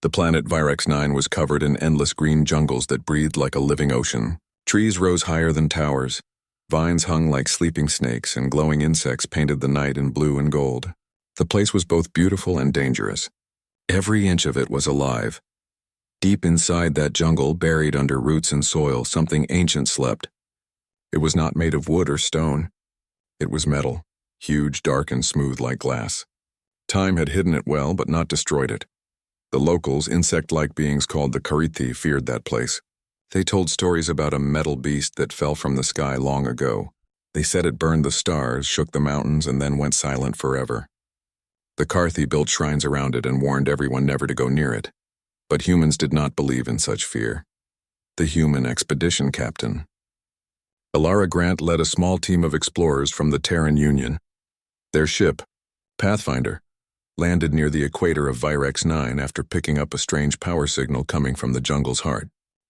The planet Virex 9 was covered in endless green jungles that breathed like a living ocean. Trees rose higher than towers. Vines hung like sleeping snakes, and glowing insects painted the night in blue and gold. The place was both beautiful and dangerous. Every inch of it was alive. Deep inside that jungle, buried under roots and soil, something ancient slept. It was not made of wood or stone. It was metal, huge, dark, and smooth like glass. Time had hidden it well, but not destroyed it. The locals, insect-like beings called the Karithi, feared that place. They told stories about a metal beast that fell from the sky long ago. They said it burned the stars, shook the mountains, and then went silent forever. The Karithi built shrines around it and warned everyone never to go near it. But humans did not believe in such fear. The human expedition captain. Alara Grant led a small team of explorers from the Terran Union. Their ship, Pathfinder, landed near the equator of Virex 9 after picking up a strange power signal coming from the jungle's heart.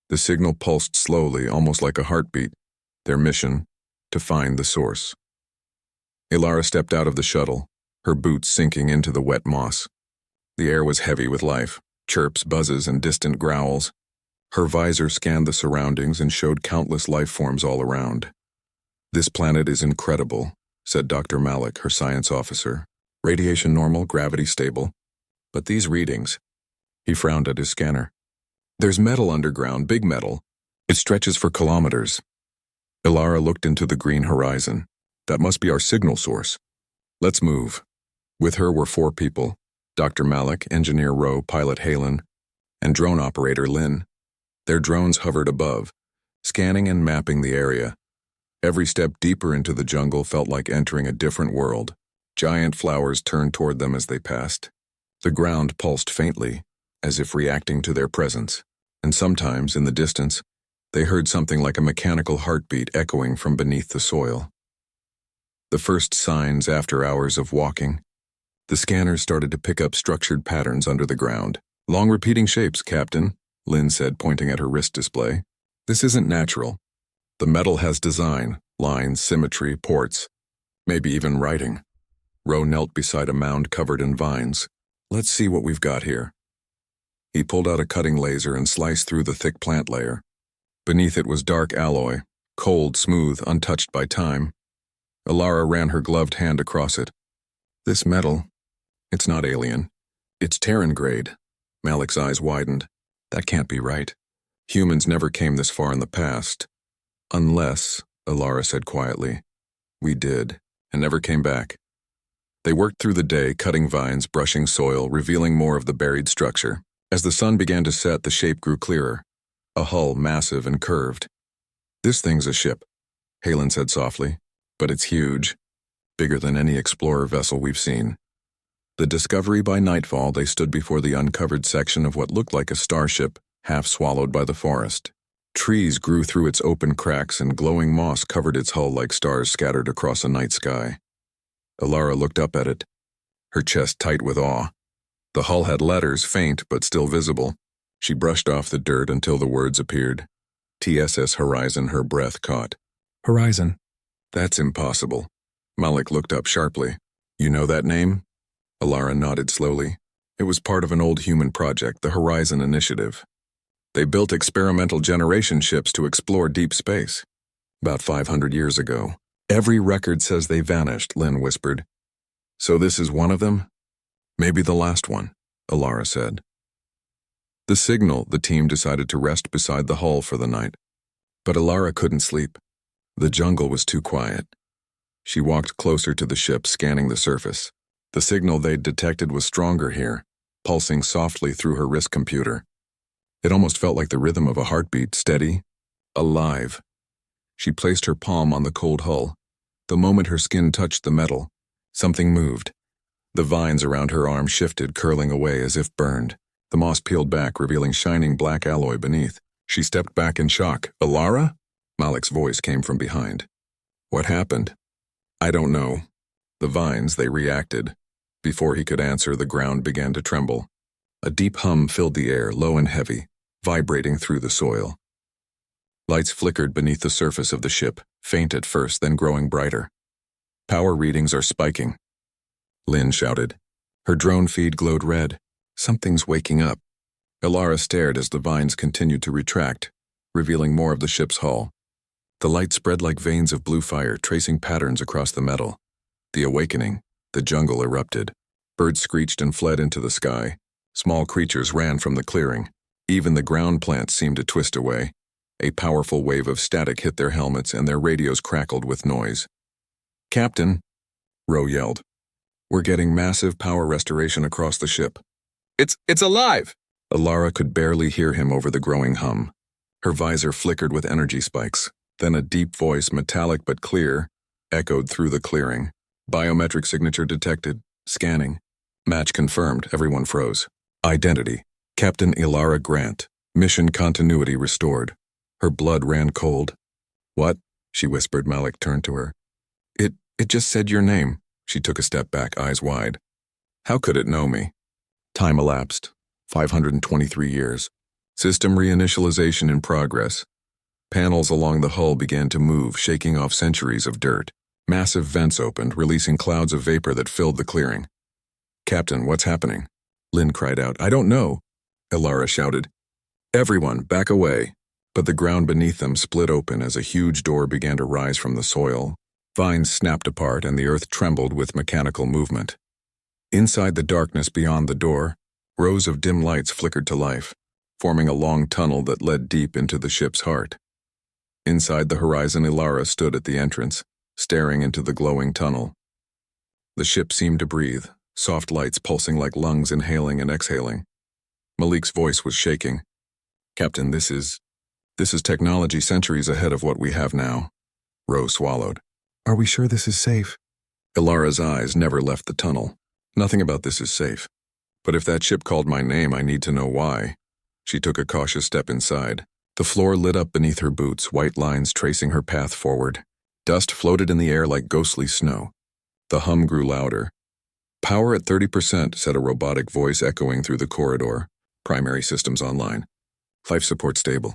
The signal pulsed slowly, almost like a heartbeat. Their mission, to find the source. Alara stepped out of the shuttle, her boots sinking into the wet moss. The air was heavy with life, chirps, buzzes, and distant growls. Her visor scanned the surroundings and showed countless life forms all around. "This planet is incredible," said Dr. Malik, her science officer. "Radiation normal, gravity stable. But these readings..." He frowned at his scanner. "There's metal underground, big metal. It stretches for kilometers." Alara looked into the green horizon. "That must be our signal source. Let's move." With her were 4 people: Dr. Malik, Engineer Rowe, Pilot Halen, and Drone Operator Lynn. Their drones hovered above, scanning and mapping the area. Every step deeper into the jungle felt like entering a different world. Giant flowers turned toward them as they passed. The ground pulsed faintly, as if reacting to their presence, and sometimes, in the distance, they heard something like a mechanical heartbeat echoing from beneath the soil. The first signs after hours of walking. The scanners started to pick up structured patterns under the ground. "Long repeating shapes, Captain," Lynn said, pointing at her wrist display. "This isn't natural. The metal has design, lines, symmetry, ports, maybe even writing." Rowe knelt beside a mound covered in vines. "Let's see what we've got here." He pulled out a cutting laser and sliced through the thick plant layer. Beneath it was dark alloy, cold, smooth, untouched by time. Alara ran her gloved hand across it. "This metal, it's not alien. It's Terran grade." Malik's eyes widened. "That can't be right. Humans never came this far in the past. Unless," Alara said quietly, "we did, and never came back." They worked through the day, cutting vines, brushing soil, revealing more of the buried structure. As the sun began to set, the shape grew clearer. A hull massive and curved. "This thing's a ship," Halen said softly, "but it's huge. Bigger than any explorer vessel we've seen." The Discovery, by nightfall, they stood before the uncovered section of what looked like a starship, half swallowed by the forest. Trees grew through its open cracks, and glowing moss covered its hull like stars scattered across a night sky. Alara looked up at it, her chest tight with awe. The hull had letters, faint but still visible. She brushed off the dirt until the words appeared. "TSS Horizon," her breath caught. "Horizon? That's impossible." Malik looked up sharply. "You know that name?" Alara nodded slowly. "It was part of an old human project, the Horizon Initiative. They built experimental generation ships to explore deep space. About 500 years ago. Every record says they vanished," Lynn whispered. "So this is one of them?" "Maybe the last one," Alara said. The signal, the team decided to rest beside the hull for the night. But Alara couldn't sleep. The jungle was too quiet. She walked closer to the ship, scanning the surface. The signal they'd detected was stronger here, pulsing softly through her wrist computer. It almost felt like the rhythm of a heartbeat, steady, alive. She placed her palm on the cold hull. The moment her skin touched the metal, something moved. The vines around her arm shifted, curling away as if burned. The moss peeled back, revealing shining black alloy beneath. She stepped back in shock. "Alara?" Malik's voice came from behind. "What happened?" "I don't know." The vines, they reacted. Before he could answer, the ground began to tremble. A deep hum filled the air, low and heavy, vibrating through the soil. Lights flickered beneath the surface of the ship, faint at first, then growing brighter. "Power readings are spiking," Lynn shouted. Her drone feed glowed red. "Something's waking up." Ilara stared as the vines continued to retract, revealing more of the ship's hull. The light spread like veins of blue fire, tracing patterns across the metal. The awakening, the jungle erupted. Birds screeched and fled into the sky. Small creatures ran from the clearing. Even the ground plants seemed to twist away. A powerful wave of static hit their helmets and their radios crackled with noise. "Captain," Ro yelled. "We're getting massive power restoration across the ship." It's alive!" Ilara could barely hear him over the growing hum. Her visor flickered with energy spikes. Then a deep voice, metallic but clear, echoed through the clearing. "Biometric signature detected. Scanning. Match confirmed." Everyone froze. Identity: Captain Ilara Grant. Mission continuity restored. Her blood ran cold. "What?" she whispered. Malik turned to her. It just said your name." She took a step back, eyes wide. "How could it know me?" Time elapsed. 523 years. System reinitialization in progress. Panels along the hull began to move, shaking off centuries of dirt. Massive vents opened, releasing clouds of vapor that filled the clearing. "Captain, what's happening?" Lynn cried out. "I don't know," Ilara shouted. "Everyone, back away." But the ground beneath them split open as a huge door began to rise from the soil. Vines snapped apart and the earth trembled with mechanical movement. Inside the darkness beyond the door, rows of dim lights flickered to life, forming a long tunnel that led deep into the ship's heart. Inside the horizon, Ilara stood at the entrance, staring into the glowing tunnel. The ship seemed to breathe, soft lights pulsing like lungs inhaling and exhaling. Malik's voice was shaking. "Captain, this is technology centuries ahead of what we have now." Ro swallowed. "Are we sure this is safe?" Ilara's eyes never left the tunnel. "Nothing about this is safe. But if that ship called my name, I need to know why." She took a cautious step inside. The floor lit up beneath her boots, white lines tracing her path forward. Dust floated in the air like ghostly snow. The hum grew louder. "Power at 30%, said a robotic voice echoing through the corridor. "Primary systems online. Life support stable."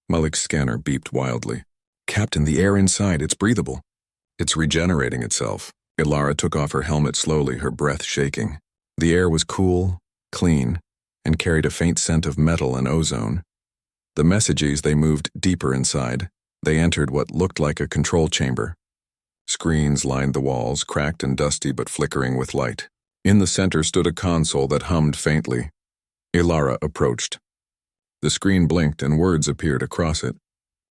Malik's scanner beeped wildly. "Captain, the air inside, it's breathable." "It's regenerating itself." Ilara took off her helmet slowly, her breath shaking. The air was cool, clean, and carried a faint scent of metal and ozone. The messages they moved deeper inside. They entered what looked like a control chamber. Screens lined the walls, cracked and dusty but flickering with light. In the center stood a console that hummed faintly. Ilara approached. The screen blinked and words appeared across it.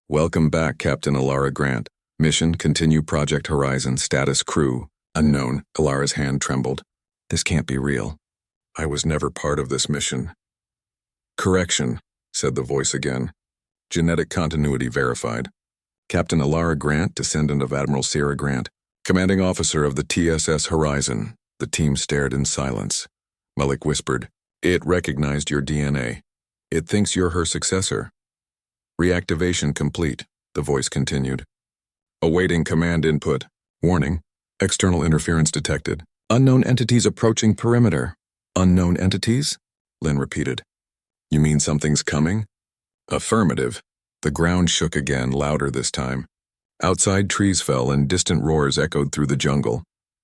"Welcome back, Captain Ilara Grant. Mission, continue Project Horizon, status crew. Unknown." Ilara's hand trembled. "This can't be real. I was never part of this mission." "Correction," said the voice again. "Genetic continuity verified. Captain Ilara Grant, descendant of Admiral Sierra Grant, commanding officer of the TSS Horizon." The team stared in silence. Malik whispered, "It recognized your DNA. It thinks you're her successor." "Reactivation complete," the voice continued. "Awaiting command input. Warning, external interference detected. Unknown entities approaching perimeter." "Unknown entities?" Lynn repeated. "You mean something's coming?" "Affirmative." The ground shook again, louder this time. Outside, trees fell and distant roars echoed through the jungle.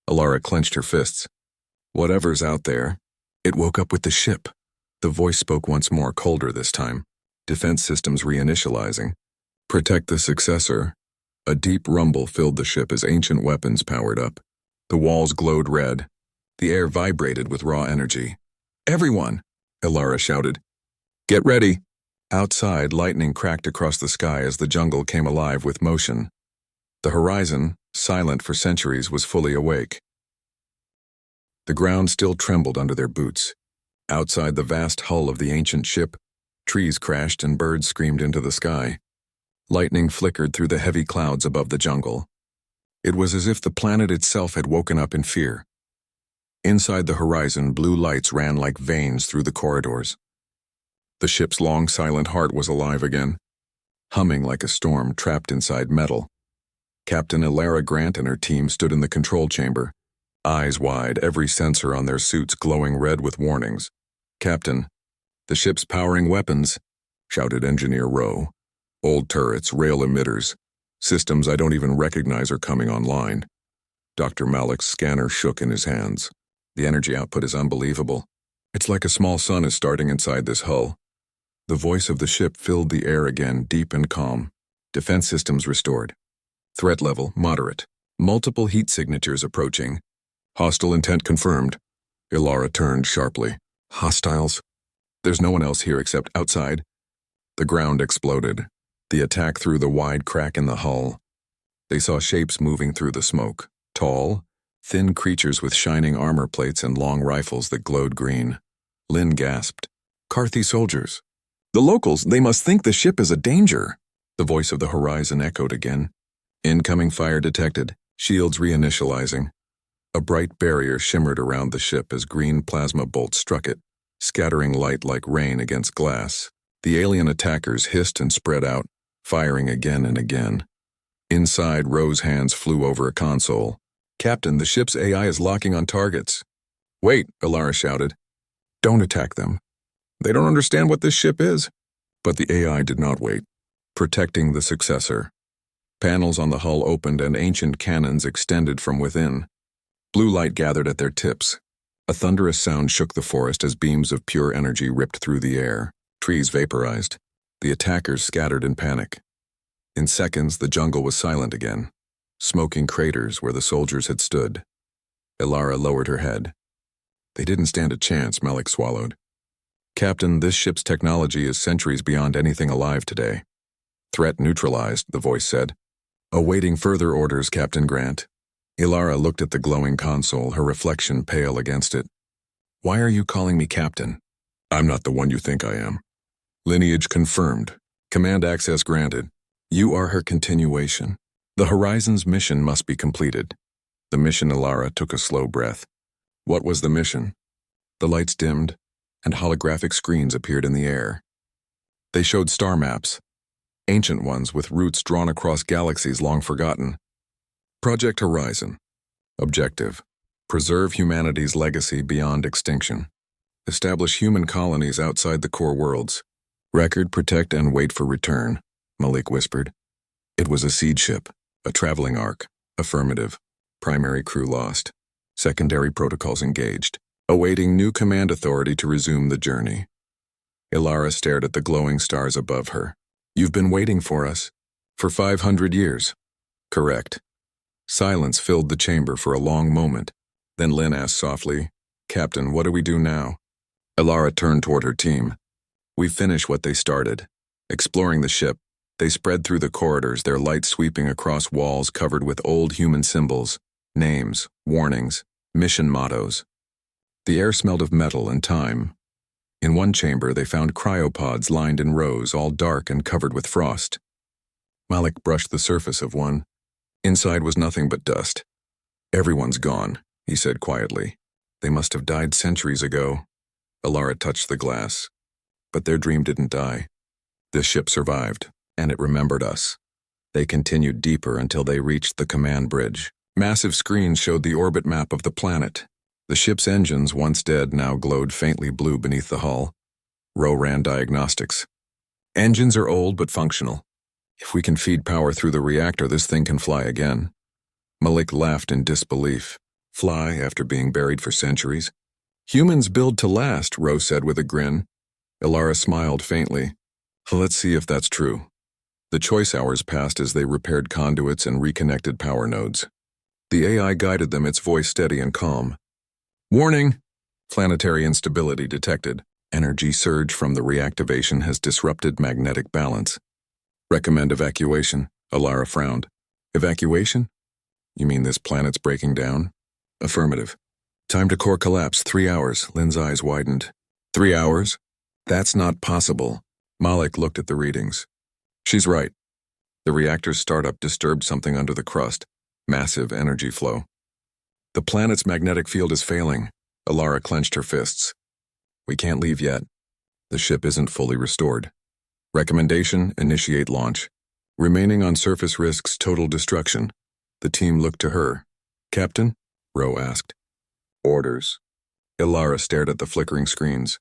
Ilara clenched her fists. "Whatever's out there." It woke up with the ship. The voice spoke once more, colder this time. "Defense systems reinitializing. Protect the successor." A deep rumble filled the ship as ancient weapons powered up. The walls glowed red. The air vibrated with raw energy. "Everyone!" Ilara shouted. "Get ready!" Outside, lightning cracked across the sky as the jungle came alive with motion. The horizon, silent for centuries, was fully awake. The ground still trembled under their boots. Outside the vast hull of the ancient ship, trees crashed and birds screamed into the sky. Lightning flickered through the heavy clouds above the jungle. It was as if the planet itself had woken up in fear. Inside the horizon, blue lights ran like veins through the corridors. The ship's long, silent heart was alive again, humming like a storm trapped inside metal. Captain Ilara Grant and her team stood in the control chamber, eyes wide, every sensor on their suits glowing red with warnings. "Captain, the ship's powering weapons," shouted Engineer Rowe. "Old turrets, rail emitters. Systems I don't even recognize are coming online." Dr. Malik's scanner shook in his hands. "The energy output is unbelievable. It's like a small sun is starting inside this hull. The voice of the ship filled the air again, deep and calm. Defense systems restored. Threat level, moderate. Multiple heat signatures approaching. Hostile intent confirmed. Ilara turned sharply. Hostiles? There's no one else here except outside. The ground exploded. The attack through the wide crack in the hull. They saw shapes moving through the smoke. Tall, thin creatures with shining armor plates and long rifles that glowed green. Lynn gasped. Carthy soldiers. The locals, they must think the ship is a danger. The voice of the horizon echoed again. Incoming fire detected, shields reinitializing. A bright barrier shimmered around the ship as green plasma bolts struck it, scattering light like rain against glass. The alien attackers hissed and spread out, firing again and again. Inside, Ro's hands flew over a console. Captain, the ship's AI is locking on targets. Wait, Ilara shouted. Don't attack them. They don't understand what this ship is. But the AI did not wait, protecting the successor. Panels on the hull opened and ancient cannons extended from within. Blue light gathered at their tips. A thunderous sound shook the forest as beams of pure energy ripped through the air. Trees vaporized. The attackers scattered in panic. In seconds, the jungle was silent again, smoking craters where the soldiers had stood. Ilara lowered her head. They didn't stand a chance, Malik swallowed. Captain, this ship's technology is centuries beyond anything alive today. Threat neutralized, the voice said. Awaiting further orders, Captain Grant. Ilara looked at the glowing console, her reflection pale against it. Why are you calling me Captain? I'm not the one you think I am. Lineage confirmed. Command access granted. You are her continuation. The Horizon's mission must be completed. The mission, Ilara took a slow breath. What was the mission? The lights dimmed, and holographic screens appeared in the air. They showed star maps, ancient ones with routes drawn across galaxies long forgotten. Project Horizon. Objective: preserve humanity's legacy beyond extinction. Establish human colonies outside the core worlds. Record, protect, and wait for return, Malik whispered. It was a seed ship, a traveling ark. Affirmative. Primary crew lost. Secondary protocols engaged. Awaiting new command authority to resume the journey. Ilara stared at the glowing stars above her. You've been waiting for us. For 500 years. Correct. Silence filled the chamber for a long moment. Then Lynn asked softly, Captain, what do we do now? Ilara turned toward her team. We finish what they started. Exploring the ship, they spread through the corridors, their light sweeping across walls covered with old human symbols, names, warnings, mission mottos. The air smelled of metal and time. In one chamber, they found cryopods lined in rows, all dark and covered with frost. Malik brushed the surface of one. Inside was nothing but dust. Everyone's gone, he said quietly. They must have died centuries ago. Ilara touched the glass. But their dream didn't die. This ship survived, and it remembered us. They continued deeper until they reached the command bridge. Massive screens showed the orbit map of the planet. The ship's engines, once dead, now glowed faintly blue beneath the hull. Ro ran diagnostics. Engines are old but functional. If we can feed power through the reactor, this thing can fly again. Malik laughed in disbelief. Fly after being buried for centuries? Humans build to last, Ro said with a grin. Ilara smiled faintly. Let's see if that's true. The choice hours passed as they repaired conduits and reconnected power nodes. The AI guided them, its voice steady and calm. Warning! Planetary instability detected. Energy surge from the reactivation has disrupted magnetic balance. Recommend evacuation. Ilara frowned. Evacuation? You mean this planet's breaking down? Affirmative. Time to core collapse, 3 hours. Lynn's eyes widened. 3 hours? That's not possible. Malik looked at the readings. She's right. The reactor's startup disturbed something under the crust. Massive energy flow. The planet's magnetic field is failing. Ilara clenched her fists. We can't leave yet. The ship isn't fully restored. Recommendation, initiate launch. Remaining on surface risks total destruction. The team looked to her. Captain? Ro asked. Orders. Ilara stared at the flickering screens.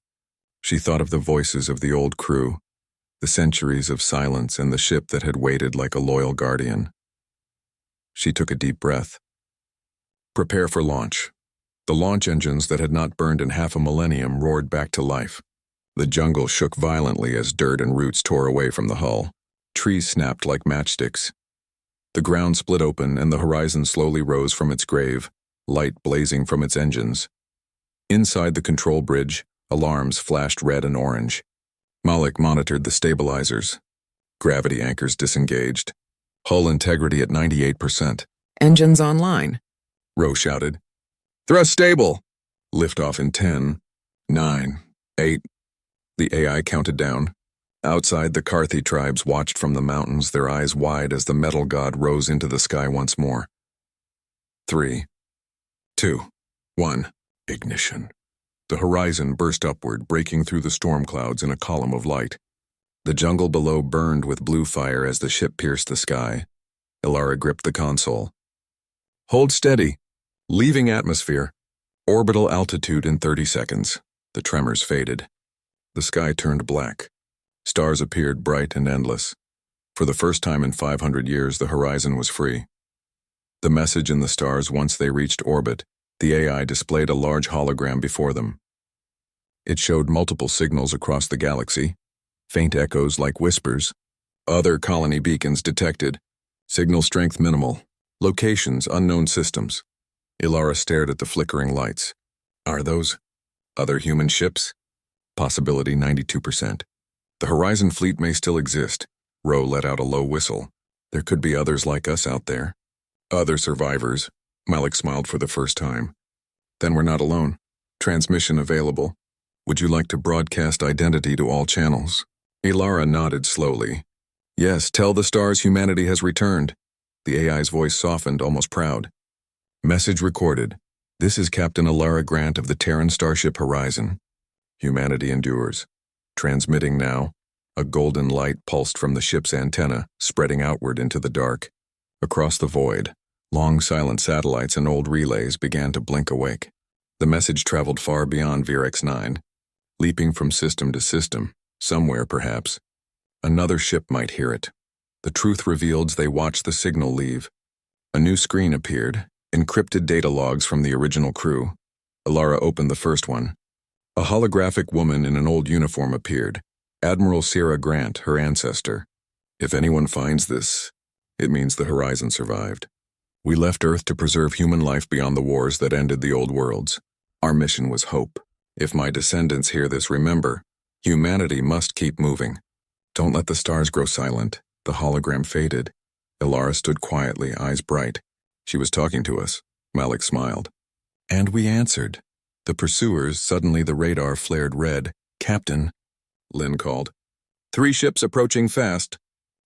She thought of the voices of the old crew, the centuries of silence and the ship that had waited like a loyal guardian. She took a deep breath. Prepare for launch. The launch engines that had not burned in half a millennium roared back to life. The jungle shook violently as dirt and roots tore away from the hull. Trees snapped like matchsticks. The ground split open and the horizon slowly rose from its grave, light blazing from its engines. Inside the control bridge, alarms flashed red and orange. Malik monitored the stabilizers. Gravity anchors disengaged. Hull integrity at 98%. Engines online. Rowe shouted. Thrust stable! Liftoff in 10, 9, 8. The AI counted down. Outside, the Karthi tribes watched from the mountains, their eyes wide as the metal god rose into the sky once more. 3, 2, 1. Ignition. The horizon burst upward, breaking through the storm clouds in a column of light. The jungle below burned with blue fire as the ship pierced the sky. Ilara gripped the console. Hold steady. Leaving atmosphere. Orbital altitude in 30 seconds. The tremors faded. The sky turned black. Stars appeared bright and endless. For the first time in 500 years, the horizon was free. The message in the stars, once they reached orbit, the AI displayed a large hologram before them. It showed multiple signals across the galaxy, faint echoes like whispers. Other colony beacons detected. Signal strength minimal. Locations unknown systems. Ilara stared at the flickering lights. Are those other human ships? Possibility 92%. The Horizon fleet may still exist. Rowe let out a low whistle. There could be others like us out there. Other survivors. Malik smiled for the first time. Then we're not alone. Transmission available. Would you like to broadcast identity to all channels? Ilara nodded slowly. Yes, tell the stars humanity has returned. The AI's voice softened, almost proud. Message recorded. This is Captain Ilara Grant of the Terran starship Horizon. Humanity endures. Transmitting now. A golden light pulsed from the ship's antenna, spreading outward into the dark. Across the void, long silent satellites and old relays began to blink awake. The message traveled far beyond VRX-9, leaping from system to system, somewhere perhaps. Another ship might hear it. The truth revealed as they watched the signal leave. A new screen appeared, encrypted data logs from the original crew. Ilara opened the first one. A holographic woman in an old uniform appeared. Admiral Sierra Grant, her ancestor. If anyone finds this, it means the Horizon survived. We left Earth to preserve human life beyond the wars that ended the old worlds. Our mission was hope. If my descendants hear this, remember, humanity must keep moving. Don't let the stars grow silent. The hologram faded. Ilara stood quietly, eyes bright. She was talking to us. Malik smiled. And we answered. The pursuers, suddenly the radar flared red. Captain, Lynn called. 3 ships approaching fast.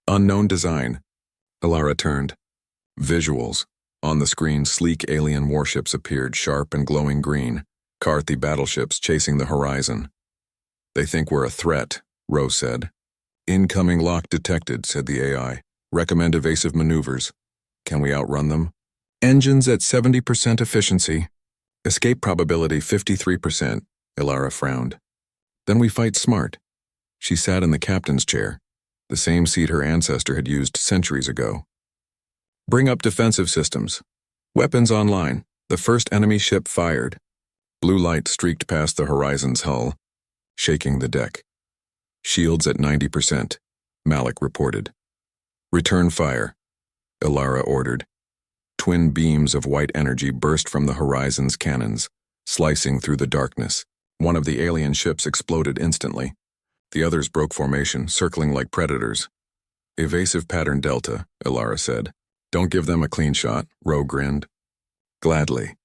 Unknown design. Ilara turned. Visuals. On the screen, sleek alien warships appeared, sharp and glowing green. Karthi battleships chasing the horizon. They think we're a threat, Rowe said. Incoming lock detected, said the AI. Recommend evasive maneuvers. Can we outrun them? Engines at 70% efficiency. Escape probability 53%, Ilara frowned. Then we fight smart. She sat in the captain's chair, the same seat her ancestor had used centuries ago. Bring up defensive systems. Weapons online. The first enemy ship fired. Blue light streaked past the Horizon's hull, shaking the deck. Shields at 90%, Malik reported. Return fire, Ilara ordered. Twin beams of white energy burst from the Horizon's cannons, slicing through the darkness. One of the alien ships exploded instantly. The others broke formation, circling like predators. Evasive pattern Delta, Ilara said. Don't give them a clean shot, Rowe grinned. Gladly.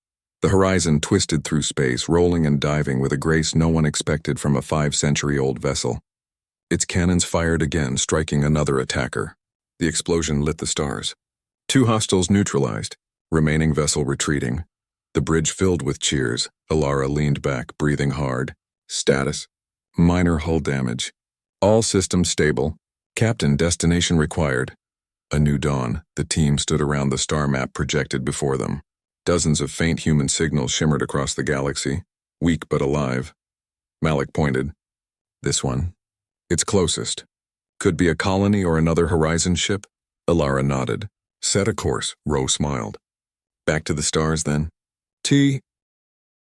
The Horizon twisted through space, rolling and diving with a grace no one expected from a 5-century-old vessel. Its cannons fired again, striking another attacker. The explosion lit the stars. 2 hostiles neutralized, remaining vessel retreating. The bridge filled with cheers. Ilara leaned back, breathing hard. Status. Minor hull damage. All systems stable. Captain, destination required. A new dawn. The team stood around the star map projected before them. Dozens of faint human signals shimmered across the galaxy, weak but alive. Malik pointed. This one. It's closest. Could be a colony or another Horizon ship? Ilara nodded. Set a course, Rowe smiled. Back to the stars, then? T.